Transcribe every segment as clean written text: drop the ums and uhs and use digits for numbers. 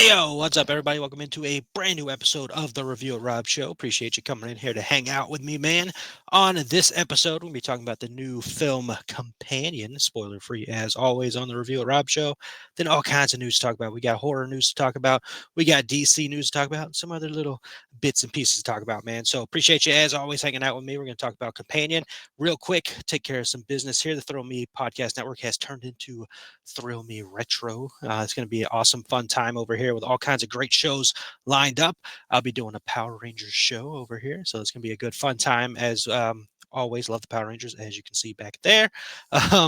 Hey yo, what's up, everybody? Welcome into a brand new episode of the Review at Rob Show. Appreciate you coming in here to hang out with me, man. On this episode, we'll be talking about the new film Companion, spoiler free as always on the Review at Rob Show. Then all kinds of news to talk about. We got horror news to talk about, we got DC news to talk about, and some other little bits and pieces to talk about, man. So appreciate you as always hanging out with me. We're going to talk about Companion real quick. Take care of some business here. The Thrill Me Podcast Network has turned into Thrill Me Retro. It's going to be an awesome, fun time over here with all kinds of great shows lined up. I'll be doing a Power Rangers show over here, so it's going to be a good, fun time as always. Love the Power Rangers, as you can see back there.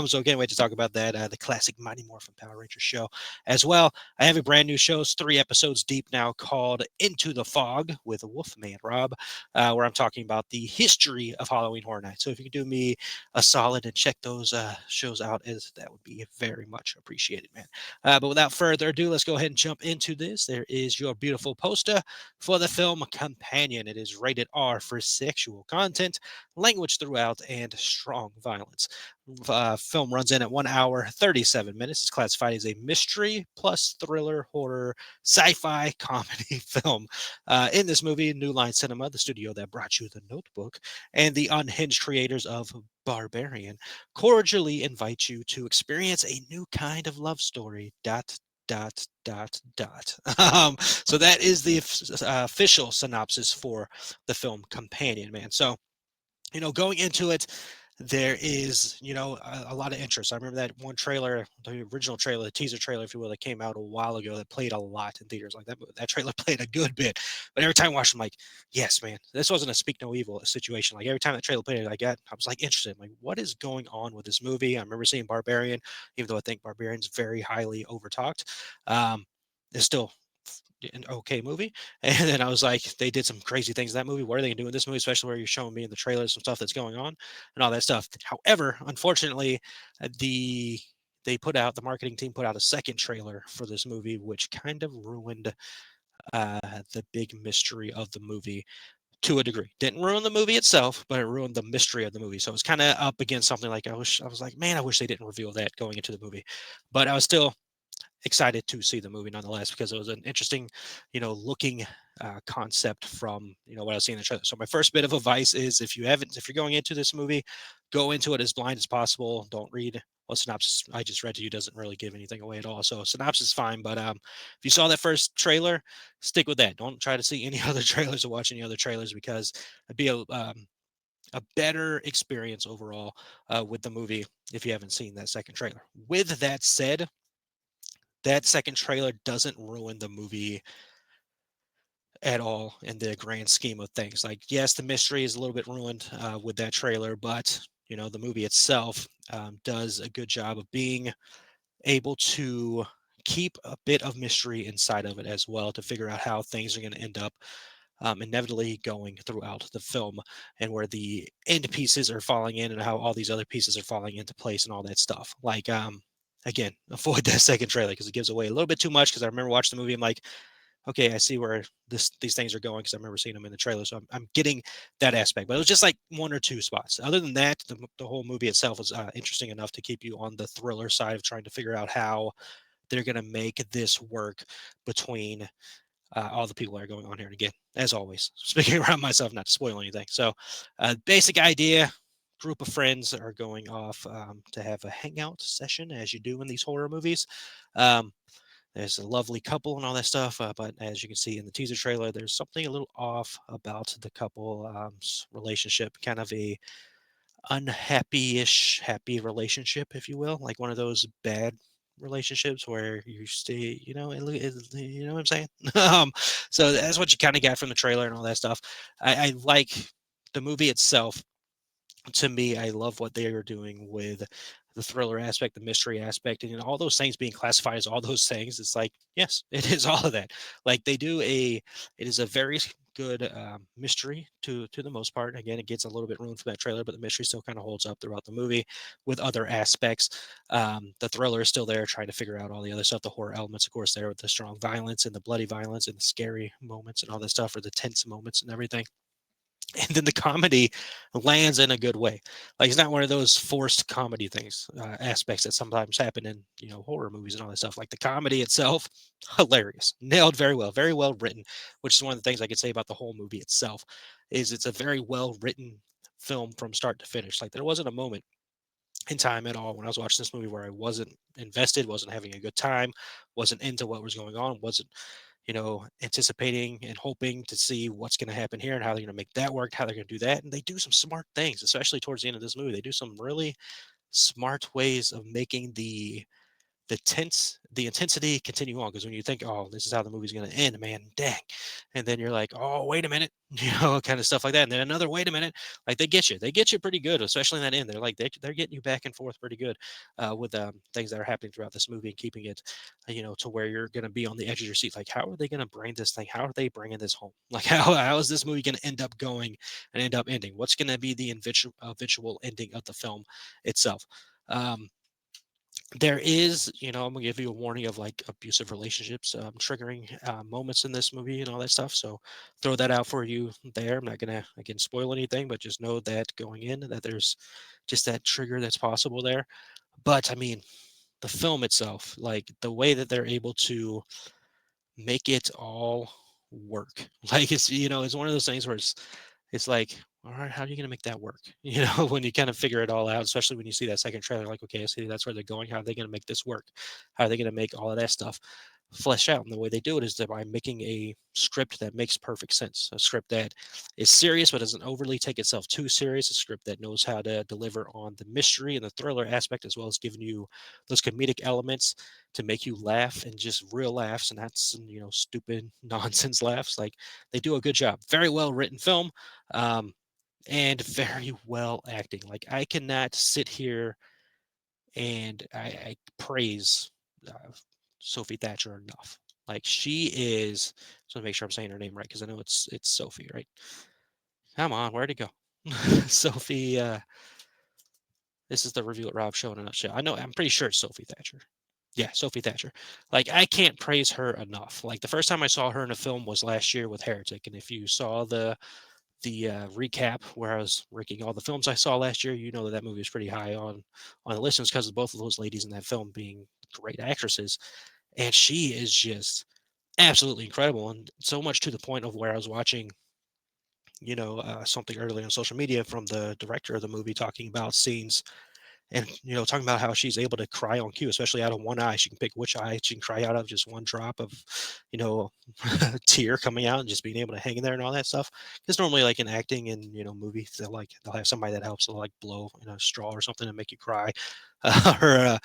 So can't wait to talk about that. The classic Mighty Morphin Power Rangers show as well. I have a brand new show, 3 episodes deep now, called Into the Fog with Wolfman Rob, where I'm talking about the history of Halloween Horror Nights. So if you can do me a solid and check those shows out, as that would be very much appreciated, man. But without further ado, let's go ahead and jump into this. There is your beautiful poster for the film Companion. It is rated R for sexual content, language throughout, and strong violence. Film runs in at 1 hour 37 minutes. It's classified as a mystery plus thriller horror sci-fi comedy film. In this movie, New Line Cinema, the studio that brought you The Notebook, and the unhinged creators of Barbarian, cordially invite you to experience a new kind of love story. Dot. So that is the official synopsis for the film Companion, man. So going into it, there is, a lot of interest. I remember that one trailer, the original trailer, the teaser trailer, if you will, that came out a while ago that played a lot in theaters. Like that trailer played a good bit. But every time I watched, I'm like, yes, man, this wasn't a speak no evil situation. Like every time that trailer played, I was like interested. I'm like, what is going on with this movie? I remember seeing Barbarian, even though I think Barbarian's very highly overtalked. It's still an okay movie. And then I was like, they did some crazy things in that movie. What are they going to do in this movie, especially where you're showing me in the trailers some stuff that's going on and all that stuff. However, unfortunately, the the marketing team put out a second trailer for this movie, which kind of ruined uh, the big mystery of the movie to a degree. Didn't ruin the movie itself, but it ruined the mystery of the movie. So it was kind of up against something like I was like, man, I wish they didn't reveal that going into the movie. But I was still excited to see the movie nonetheless because it was an interesting, looking concept from what I was seeing in the trailer. So my first bit of advice is if you're going into this movie, go into it as blind as possible. Don't read what synopsis I just read to you doesn't really give anything away at all. So synopsis is fine, but if you saw that first trailer, stick with that. Don't try to see any other trailers or watch any other trailers because it'd be a better experience overall with the movie if you haven't seen that second trailer. With that said, that second trailer doesn't ruin the movie at all in the grand scheme of things. Like, yes, the mystery is a little bit ruined with that trailer, but the movie itself does a good job of being able to keep a bit of mystery inside of it as well to figure out how things are going to end up inevitably going throughout the film and where the end pieces are falling in and how all these other pieces are falling into place and all that stuff. Like, again, avoid that second trailer because it gives away a little bit too much. Because I remember watching the movie, I'm like, okay, I see where these things are going because I remember seeing them in the trailer. So I'm getting that aspect, but it was just like one or two spots. Other than that, the whole movie itself was interesting enough to keep you on the thriller side of trying to figure out how they're going to make this work between all the people that are going on here. And again, as always, speaking around myself, not to spoil anything. So, basic idea: group of friends are going off to have a hangout session, as you do in these horror movies. Um, there's a lovely couple and all that stuff, but as you can see in the teaser trailer, there's something a little off about the couple relationship, kind of a unhappy-ish happy relationship, if you will, like one of those bad relationships where you stay, you know what I'm saying? So that's what you kind of got from the trailer and all that stuff. I like the movie itself. To me, I love what they are doing with the thriller aspect, the mystery aspect, and all those things being classified as all those things. It's like, yes, it is all of that. Like it is a very good mystery to the most part. Again, it gets a little bit ruined from that trailer, but the mystery still kind of holds up throughout the movie with other aspects. The thriller is still there, trying to figure out all the other stuff. The horror elements, of course, there with the strong violence and the bloody violence and the scary moments and all that stuff, or the tense moments and everything. and then the comedy lands in a good way. Like it's not one of those forced comedy things, aspects that sometimes happen in horror movies and all that stuff. Like the comedy itself, hilarious, nailed very well written, which is one of the things I could say about the whole movie itself. Is it's a very well written film from start to finish. Like there wasn't a moment in time at all when I was watching this movie where I wasn't invested, wasn't having a good time, wasn't into what was going on, wasn't anticipating and hoping to see what's going to happen here and how they're going to make that work, how they're going to do that. And they do some smart things, especially towards the end of this movie. They do some really smart ways of making the intensity continue on, because when you think, oh, this is how the movie's going to end, man, dang, and then you're like, oh, wait a minute, kind of stuff like that, and then another wait a minute. Like they get you pretty good, especially in that end. They're getting you back and forth pretty good, with things that are happening throughout this movie, and keeping it to where you're going to be on the edge of your seat, like how are they going to bring this thing, how are they bringing this home, like how is this movie going to end up going and end up ending, what's going to be the eventual ending of the film itself. There is, I'm gonna give you a warning of like abusive relationships, triggering moments in this movie and all that stuff. So throw that out for you there. I'm not gonna again spoil anything, but just know that going in that there's just that trigger that's possible there. But I mean, the film itself, like the way that they're able to make it all work, like it's one of those things where it's like, all right, how are you going to make that work? When you kind of figure it all out, especially when you see that second trailer, like, okay, I see that's where they're going. How are they going to make this work? How are they going to make all of that stuff flesh out? And the way they do it is that by making a script that makes perfect sense, a script that is serious but doesn't overly take itself too serious, a script that knows how to deliver on the mystery and the thriller aspect, as well as giving you those comedic elements to make you laugh, and just real laughs, and that's stupid nonsense laughs. Like they do a good job. Very well written film. Um, and very well acting. Like I cannot sit here and I praise uh, Sophie Thatcher enough. Like she is. Just want to make sure I'm saying her name right, because I know it's Sophie, right? Come on, where'd it go? Sophie. This is the review at Rob Show in a nutshell. I know. I'm pretty sure it's Sophie Thatcher. Yeah, Sophie Thatcher. Like I can't praise her enough. Like the first time I saw her in a film was last year with Heretic, and if you saw the recap where I was ranking all the films I saw last year, you know that that movie was pretty high on the listings because of both of those ladies in that film being great actresses, and she is just absolutely incredible, and so much to the point of where I was watching, something early on social media from the director of the movie talking about scenes, and talking about how she's able to cry on cue, especially out of one eye. She can pick which eye she can cry out of, just one drop of you know tear coming out, and just being able to hang in there and all that stuff. Because normally, like in acting and movies, they'll have somebody that helps to like blow a straw or something and make you cry, or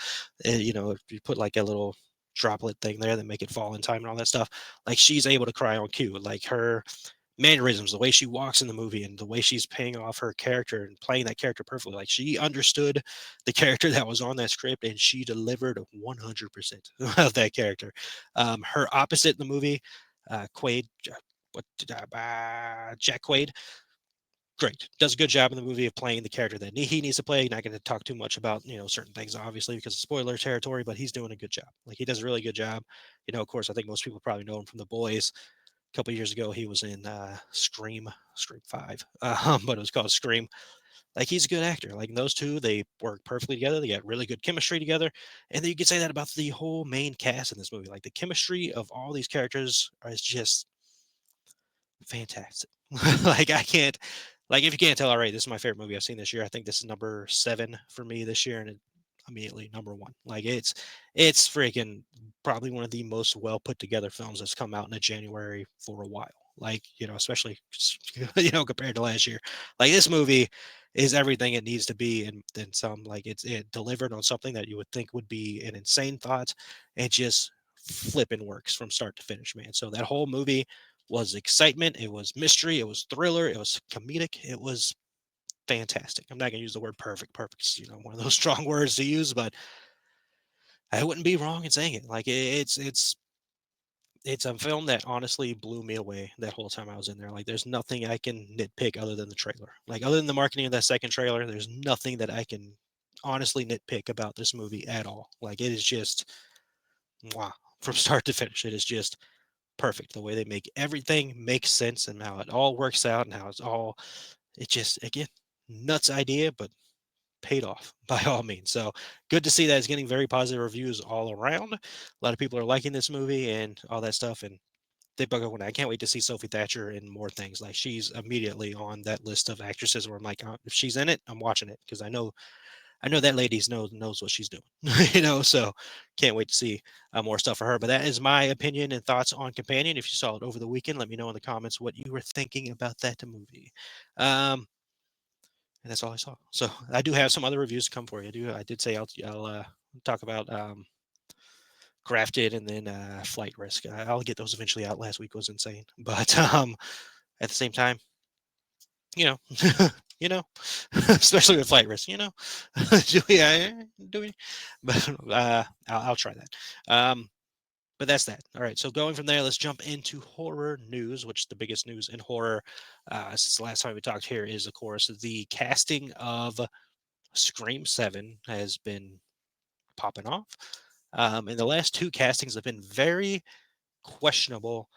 if you put like a little droplet thing there that make it fall in time and all that stuff. Like she's able to cry on cue. Like her mannerisms, the way she walks in the movie, and the way she's paying off her character and playing that character perfectly. Like she understood the character that was on that script, and she delivered 100% of that character. Her opposite in the movie, Quaid, Jack Quaid, great, does a good job in the movie of playing the character that he needs to play. Not going to talk too much about certain things, obviously, because of spoiler territory, but he's doing a good job. Like he does a really good job. Of course, I think most people probably know him from The Boys. A couple years ago, he was in Scream 5, but it was called Scream. Like he's a good actor. Like those two, they work perfectly together. They got really good chemistry together, and then you could say that about the whole main cast in this movie. Like the chemistry of all these characters is just fantastic. Like I can't, like if you can't tell already, this is my favorite movie I've seen this year. I think this is number 7 for me this year, and it, immediately number 1. Like it's freaking probably one of the most well put together films that's come out in a January for a while. Like especially compared to last year. Like this movie is everything it needs to be, and then some. Like it delivered on something that you would think would be an insane thought, and just flipping works from start to finish, man. So that whole movie was excitement, it was mystery, it was thriller, it was comedic, it was fantastic. I'm not gonna use the word perfect. Perfect's one of those strong words to use, but I wouldn't be wrong in saying it. Like it's a film that honestly blew me away that whole time I was in there. Like there's nothing I can nitpick other than the trailer. Like other than the marketing of that second trailer, there's nothing that I can honestly nitpick about this movie at all. Like it is just wow from start to finish. It is just perfect. The way they make everything make sense and how it all works out and how it just, again, nuts idea, but paid off by all means. So good to see that it's getting very positive reviews all around. A lot of people are liking this movie and all that stuff. And they bug out when I can't wait to see Sophie Thatcher in more things. Like she's immediately on that list of actresses where I'm like, if she's in it, I'm watching it because I know that lady knows what she's doing, So can't wait to see more stuff for her. But that is my opinion and thoughts on Companion. If you saw it over the weekend, let me know in the comments what you were thinking about that movie. And that's all I saw. So I do have some other reviews to come for you. I did say I'll talk about Grafted and then Flight Risk. I'll get those eventually out. Last week was insane, but at the same time, you know, you know, especially with Flight Risk, do we? But I'll try that. But that's that. All right. So going from there, let's jump into horror news, which is the biggest news in horror since the last time we talked here is, of course, the casting of Scream 7 has been popping off. And the last two castings have been very questionable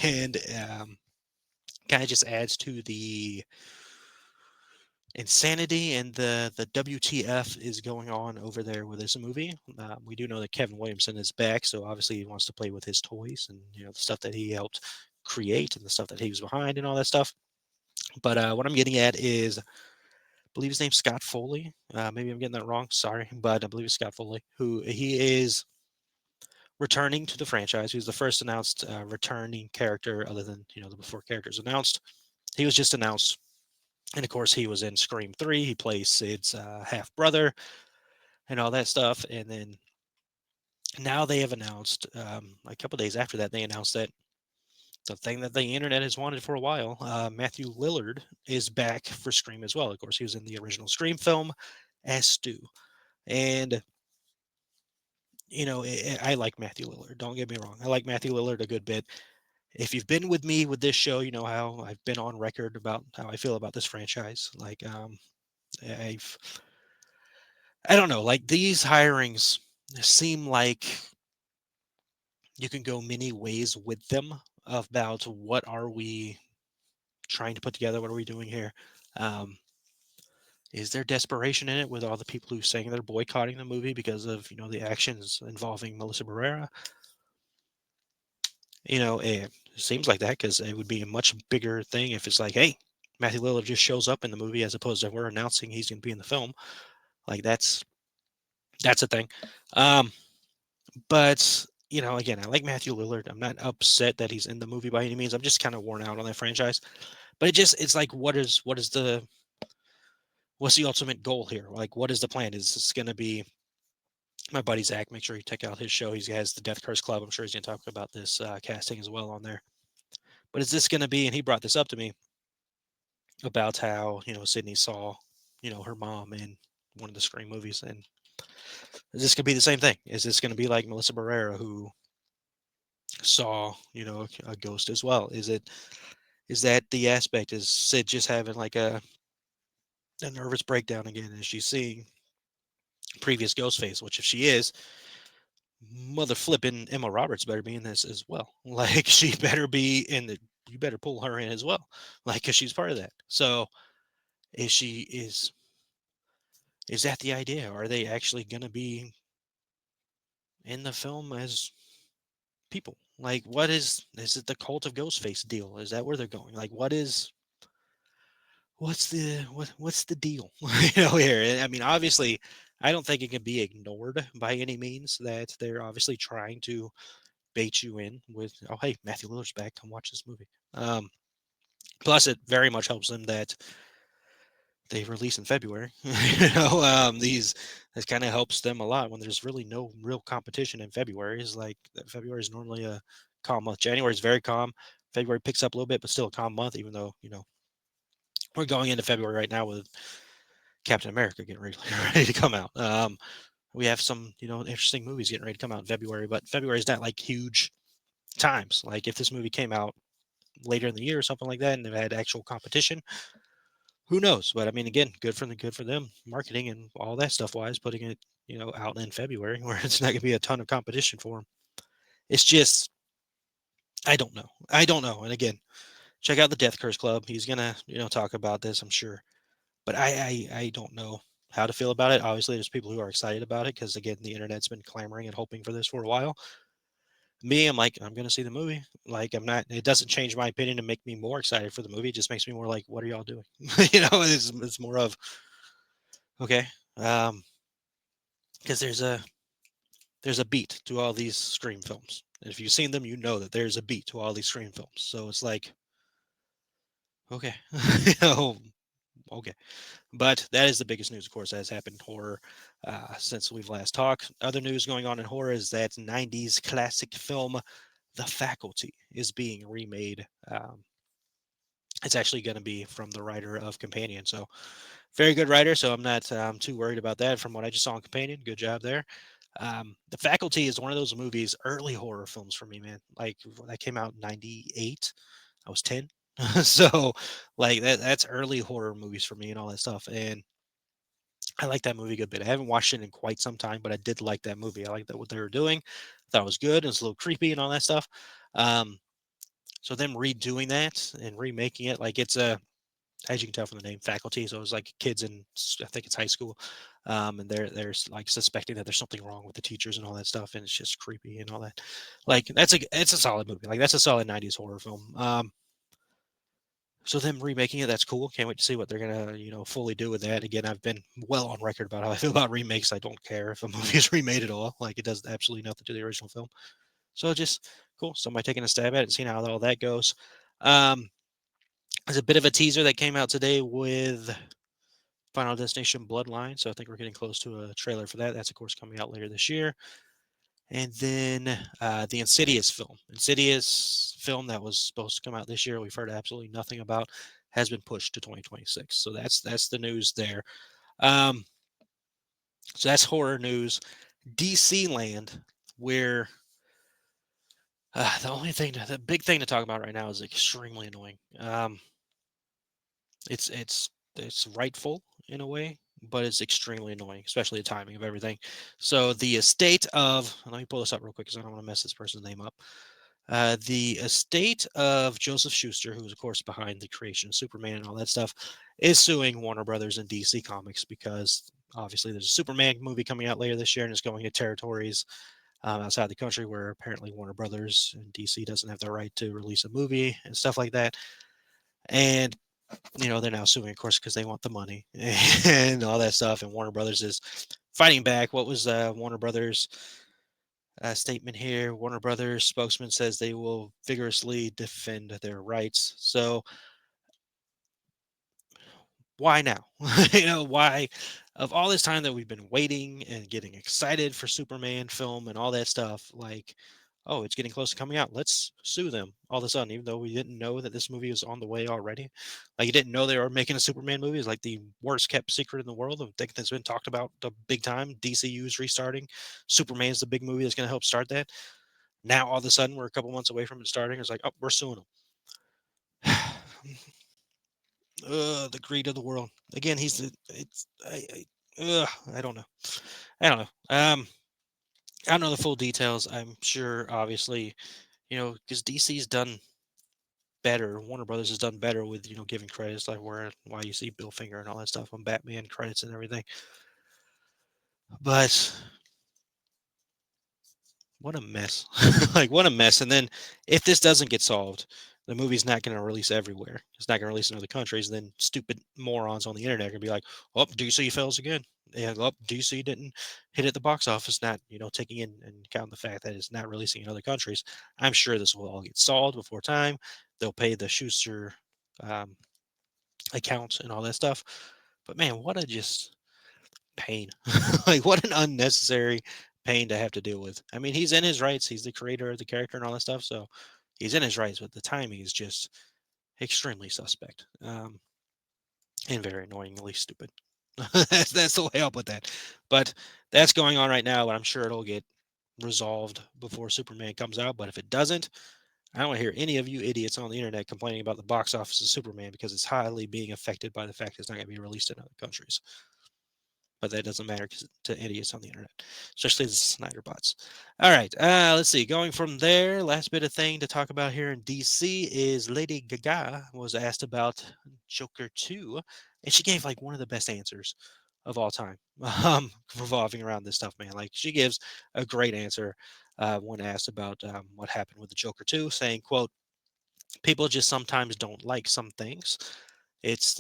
and kind of just adds to the insanity and the WTF is going on over there with this movie. We do know that Kevin Williamson is back, so obviously he wants to play with his toys and the stuff that he helped create and the stuff that he was behind and all that stuff. But what I'm getting at is, I believe his name's Scott Foley. Maybe I'm getting that wrong. Sorry, but I believe it's Scott Foley, who he is returning to the franchise. He was the first announced returning character, other than the before characters announced. He was just announced. And of course, he was in Scream 3. He plays Sid's half brother and all that stuff. And then now they have announced, a couple days after that, they announced that the thing that the internet has wanted for a while, Matthew Lillard is back for Scream as well. Of course, he was in the original Scream film as Stu. And, I like Matthew Lillard. Don't get me wrong. I like Matthew Lillard a good bit. If you've been with me with this show, you know how I've been on record about how I feel about this franchise. Like, I've I don't know, like these hirings seem like you can go many ways with them about what are we trying to put together? What are we doing here? Um, is there desperation in it with all the people who saying they're boycotting the movie because of, the actions involving Melissa Barrera? It seems like that because it would be a much bigger thing if it's like, hey, Matthew Lillard just shows up in the movie as opposed to we're announcing he's going to be in the film. Like that's a thing. But again, I like Matthew Lillard. I'm not upset that he's in the movie by any means. I'm just kind of worn out on that franchise. But it's like, what's the ultimate goal here? Like, what is the plan? Is this going to be my buddy Zach? Make sure you check out his show. He has the Death Curse Club. I'm sure he's going to talk about this casting as well on there. But is this going to be? And he brought this up to me about how Sydney saw her mom in one of the Scream movies, and is this going to be the same thing? Is this going to be like Melissa Barrera, who saw a ghost as well? Is that the aspect? Is Sid just having like a nervous breakdown again? Is she seeing previous Ghostface? Which if she is, mother flipping Emma Roberts better be in this as well. Like she better be in the. You better pull her in as well, like because she's part of that. So is that the idea? Are they actually going to be in the film as people? Like, what is it the Cult of Ghostface deal? Is that where they're going? Like, what's the deal here? I mean, obviously I don't think it can be ignored by any means that they're obviously trying to bait you in with, oh hey, Matthew Lillard's back, come watch this movie. Plus it very much helps them that they release in February. These this kind of helps them a lot when there's really no real competition in February. Is like February is normally a calm month. January is very calm. February picks up a little bit, but still a calm month, even though we're going into February right now with Captain America getting ready, ready to come out. We have some interesting movies getting ready to come out in February, but February is not like huge times. Like if this movie came out later in the year or something like that, and they had actual competition, who knows? But I mean, again, good for them, marketing and all that stuff wise, putting it out in February where it's not going to be a ton of competition for them. It's just I don't know. I don't know. And again, check out the Death Curse Club. He's gonna, talk about this, I'm sure. But I don't know how to feel about it. Obviously, there's people who are excited about it because again, the internet's been clamoring and hoping for this for a while. Me, I'm like, I'm gonna see the movie. Like, I'm not. It doesn't change my opinion to make me more excited for the movie. It just makes me more like, what are y'all doing? It's more of okay, because there's a beat to all these Scream films. And if you've seen them, you know that there's a beat to all these Scream films. So it's like, okay, you know, okay. But that is the biggest news, of course, that has happened in horror since we've last talked. Other news going on in horror is that 90s classic film The Faculty is being remade. It's actually going to be from the writer of Companion. So, very good writer. So, I'm not too worried about that from what I just saw in Companion. Good job there. The Faculty is one of those movies, early horror films for me, man. Like, that came out in 98. I was 10. So, like, that's early horror movies for me and all that stuff. And I like that movie a good bit. I haven't watched it in quite some time, but I did like that movie. I like that what they were doing. I thought it was good. It was a little creepy and all that stuff. Um, so them redoing that and remaking it, like it's a, as you can tell from the name, faculty. So it was like kids in, I think it's high school, and they're like suspecting that there's something wrong with the teachers and all that stuff, and it's just creepy and all that. Like it's a solid movie. Like that's a solid '90s horror film. So them remaking it, that's cool. Can't wait to see what they're gonna, fully do with that. Again, I've been well on record about how I feel about remakes. I don't care if a movie is remade at all. Like it does absolutely nothing to the original film. So just cool. Somebody taking a stab at it and seeing how all that goes. Um, there's a bit of a teaser that came out today with Final Destination Bloodline. So I think we're getting close to a trailer for that. That's of course coming out later this year. And then the Insidious film that was supposed to come out this year, we've heard absolutely nothing about, has been pushed to 2026. So that's the news there. Um, so that's horror news. DC Land, where the big thing to talk about right now is extremely annoying. It's rightful in a way, but it's extremely annoying, especially the timing of everything. So the estate of, let me pull this up real quick because I don't want to mess this person's name up. The estate of Joseph Schuster, who's of course behind the creation of Superman and all that stuff, is suing Warner Brothers and DC Comics because obviously there's a Superman movie coming out later this year and it's going to territories outside the country where apparently Warner Brothers and DC doesn't have the right to release a movie and stuff like that. And they're now suing, of course, because they want the money and all that stuff. And Warner Brothers is fighting back. What was Warner Brothers' statement here? Warner Brothers spokesman says they will vigorously defend their rights. So why now? Why? Of all this time that we've been waiting and getting excited for Superman film and all that stuff, like, oh, it's getting close to coming out. Let's sue them all of a sudden, even though we didn't know that this movie was on the way already. Like, you didn't know they were making a Superman movie. It's like the worst kept secret in the world. I think that's been talked about the big time. DCU's restarting. Superman's the big movie that's going to help start that. Now, all of a sudden, we're a couple months away from it starting. It's like, oh, we're suing them. The greed of the world. Again, he's the. It's. I don't know. I don't know. I don't know the full details. I'm sure, obviously, because DC's done better. Warner Brothers has done better with giving credits, like why you see Bill Finger and all that stuff on Batman credits and everything. But what a mess! Like what a mess. And then if this doesn't get solved, the movie's not going to release everywhere. It's not going to release in other countries. And then stupid morons on the internet are going to be like, "Oh, DC fails again." Yeah, oh, DC didn't hit at the box office. Not taking in and count the fact that it's not releasing in other countries. I'm sure this will all get solved before time. They'll pay the Schuster um, account and all that stuff. But man, what a just pain. Like what an unnecessary pain to have to deal with. I mean, he's in his rights. He's the creator of the character and all that stuff. So he's in his rights, but the timing is just extremely suspect and very annoyingly stupid. That's the way I'll put that. But that's going on right now, and I'm sure it'll get resolved before Superman comes out. But if it doesn't, I don't want to hear any of you idiots on the internet complaining about the box office of Superman because it's highly being affected by the fact it's not going to be released in other countries. but that doesn't matter to idiots on the internet, especially the Snyder bots. All right, let's see. Going from there, last bit of thing to talk about here in DC is Lady Gaga was asked about Joker 2, and she gave like one of the best answers of all time, revolving around this stuff, man. Like she gives a great answer when asked about what happened with the Joker 2, saying, "quote People just sometimes don't like some things. It's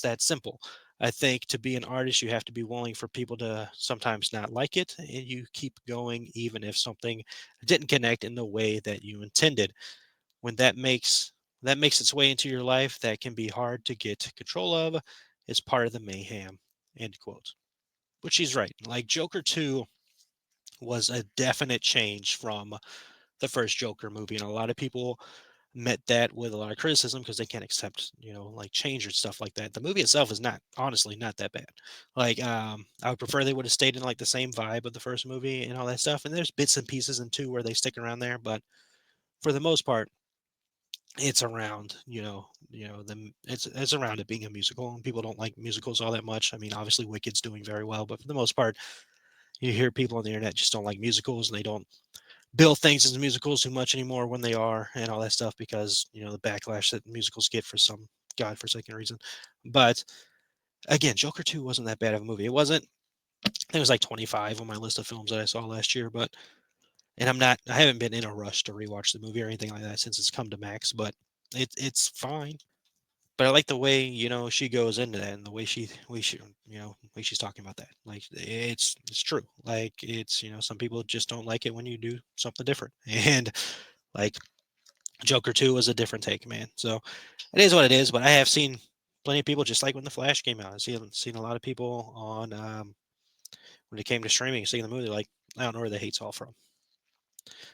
that simple. I think to be an artist, you have to be willing for people to sometimes not like it, and you keep going even if something didn't connect in the way that you intended. When that makes its way into your life, that can be hard to get control of. It's part of the mayhem." End quote. But she's right. Like Joker 2 was a definite change from the first Joker movie, and a lot of people met that with a lot of criticism because they can't accept, like change or stuff like that. The movie itself is not honestly not that bad. Like, I would prefer they would have stayed in like the same vibe of the first movie and all that stuff. And there's bits and pieces in two where they stick around there, but for the most part, it's around, it's around it being a musical, and people don't like musicals all that much. I mean, obviously Wicked's doing very well, but for the most part, you hear people on the internet just don't like musicals, and they don't bill things as musicals too much anymore when they are, and all that stuff, because the backlash that musicals get for some godforsaken reason. But again, Joker 2 wasn't that bad of a movie. It wasn't. It was like 25 on my list of films that I saw last year, but and I haven't been in a rush to rewatch the movie or anything like that since it's come to Max, but it's fine. But I like the way she goes into that, and the way way she's talking about that. Like it's true. Like it's some people just don't like it when you do something different, and like Joker 2 was a different take, man. So it is what it is. But I have seen plenty of people, just like when The Flash came out. I've seen a lot of people on when it came to streaming, seeing the movie, like, I don't know where the hate's all from.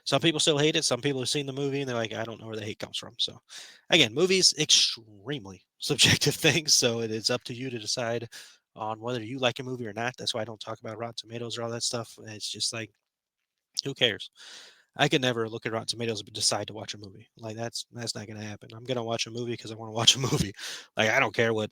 Some people still hate it. Some people have seen the movie and they're like, I don't know where the hate comes from. So again, movies extremely subjective things. So it is up to you to decide on whether you like a movie or not. That's why I don't talk about Rotten Tomatoes or all that stuff. It's just like, who cares? I could never look at Rotten Tomatoes and decide to watch a movie. Like that's not gonna happen. I'm gonna watch a movie because I want to watch a movie. Like I don't care what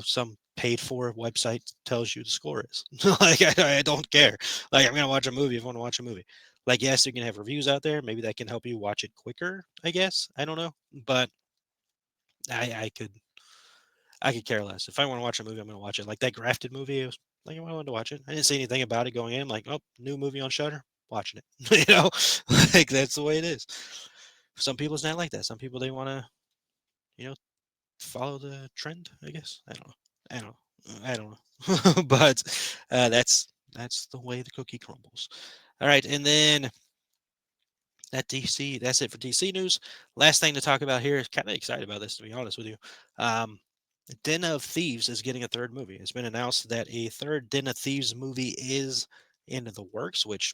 some paid for website tells you the score is. Like I don't care. Like I'm gonna watch a movie if I want to watch a movie. Like yes, you can have reviews out there. Maybe that can help you watch it quicker. I guess I don't know, but I could care less. If I want to watch a movie, I'm gonna watch it. Like that Grafted movie, it was like I wanted to watch it. I didn't see anything about it going in. Like, oh, new movie on Shutter, watching it. Like that's the way it is. Some people it's not like that. Some people they want to, you know, follow the trend. I guess I don't know. I don't know. I don't know. But that's the way the cookie crumbles. All right, and then that DC. That's it for DC news. Last thing to talk about here. Kind of excited about this, to be honest with you. Um, Den of Thieves is getting a third movie. It's been announced that a third Den of Thieves movie is in the works, which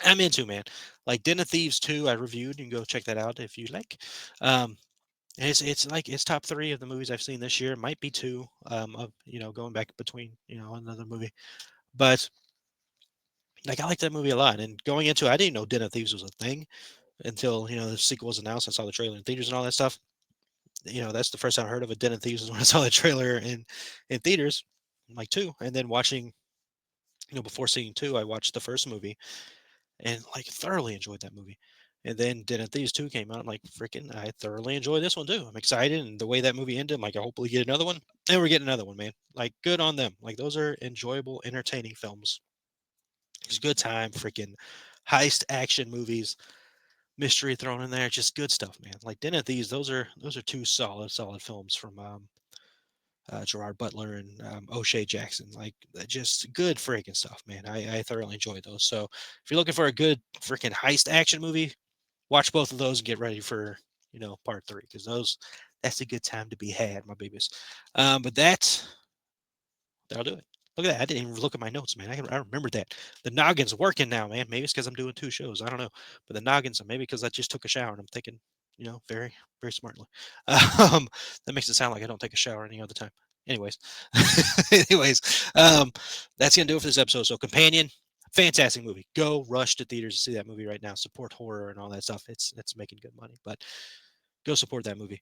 I'm into, man. Like Den of Thieves 2, I reviewed. You can go check that out if you like. Um, and it's like it's top three of the movies I've seen this year. It might be two of going back between another movie, but like I like that movie a lot. And going into it, I didn't know Den of Thieves was a thing until the sequel was announced. I saw the trailer in theaters and all that stuff. That's the first time I heard of a Den of Thieves was when I saw the trailer in theaters, like two, and then watching before seeing two, I watched the first movie and like thoroughly enjoyed that movie. And then Den of Thieves 2 came out. I'm like, freaking, I thoroughly enjoy this one too. I'm excited. And the way that movie ended, I'm like, I hopefully get another one. And we're getting another one, man. Like, good on them. Like, those are enjoyable, entertaining films. It's a good time, freaking heist action movies, mystery thrown in there. Just good stuff, man. Like, Den of Thieves, those are two solid films from Gerard Butler and O'Shea Jackson. Like, just good freaking stuff, man. I thoroughly enjoyed those. So if you're looking for a good freaking heist action movie, watch both of those and get ready for part three, because that's a good time to be had, my babies. But that'll do it. Look at that. I didn't even look at my notes, man. I remember that. The noggin's working now, man. Maybe it's because I'm doing two shows. I don't know. But the noggins, maybe because I just took a shower and I'm thinking, very, very smartly. Um, that makes it sound like I don't take a shower any other time. Anyways, anyways, that's gonna do it for this episode. So, Companion, fantastic movie. Go rush to theaters to see that movie right now. Support horror and all that stuff. It's making good money, but go support that movie.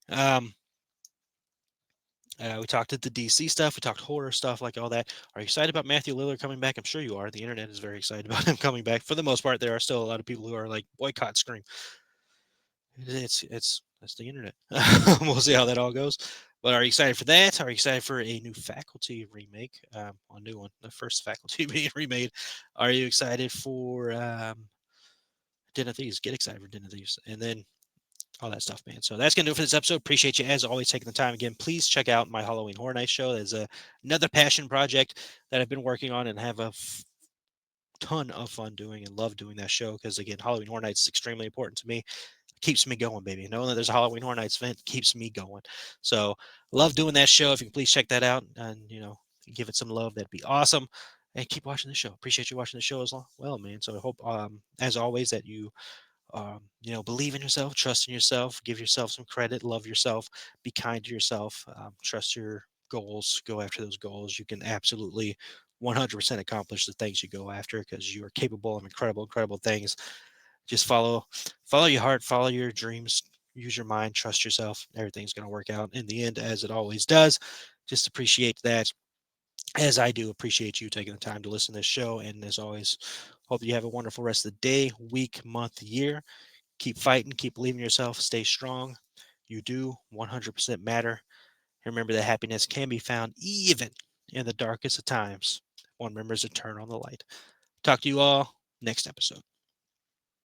We talked at the DC stuff. We talked horror stuff, like all that. Are you excited about Matthew Lillard coming back? I'm sure you are. The internet is very excited about him coming back. For the most part, there are still a lot of people who are like boycott Scream. It's the internet. We'll see how that all goes. But are you excited for that? Are you excited for a new Faculty remake? A new one, the first Faculty being remade. Are you excited for Den of Thieves? Get excited for Den of Thieves, and then all that stuff, man. So that's gonna do it for this episode. Appreciate you as always taking the time again. Please check out my Halloween Horror Nights show. There's another passion project that I've been working on and have a ton of fun doing and love doing that show because again, Halloween Horror Nights is extremely important to me. Keeps me going, baby. Knowing that there's a Halloween Horror Nights event keeps me going. So love doing that show. If you can please check that out and give it some love, that'd be awesome. And keep watching the show. Appreciate you watching the show as well, man. So I hope, as always, that you believe in yourself, trust in yourself, give yourself some credit, love yourself, be kind to yourself, trust your goals, go after those goals. You can absolutely 100% accomplish the things you go after because you are capable of incredible things. Just follow your heart, follow your dreams, use your mind, trust yourself. Everything's going to work out in the end as it always does. Just appreciate that, as I do appreciate you taking the time to listen to this show. And as always, hope you have a wonderful rest of the day, week, month, year. Keep fighting, keep believing in yourself, stay strong. You do 100% matter. Remember that happiness can be found even in the darkest of times. One remembers to turn on the light. Talk to you all next episode.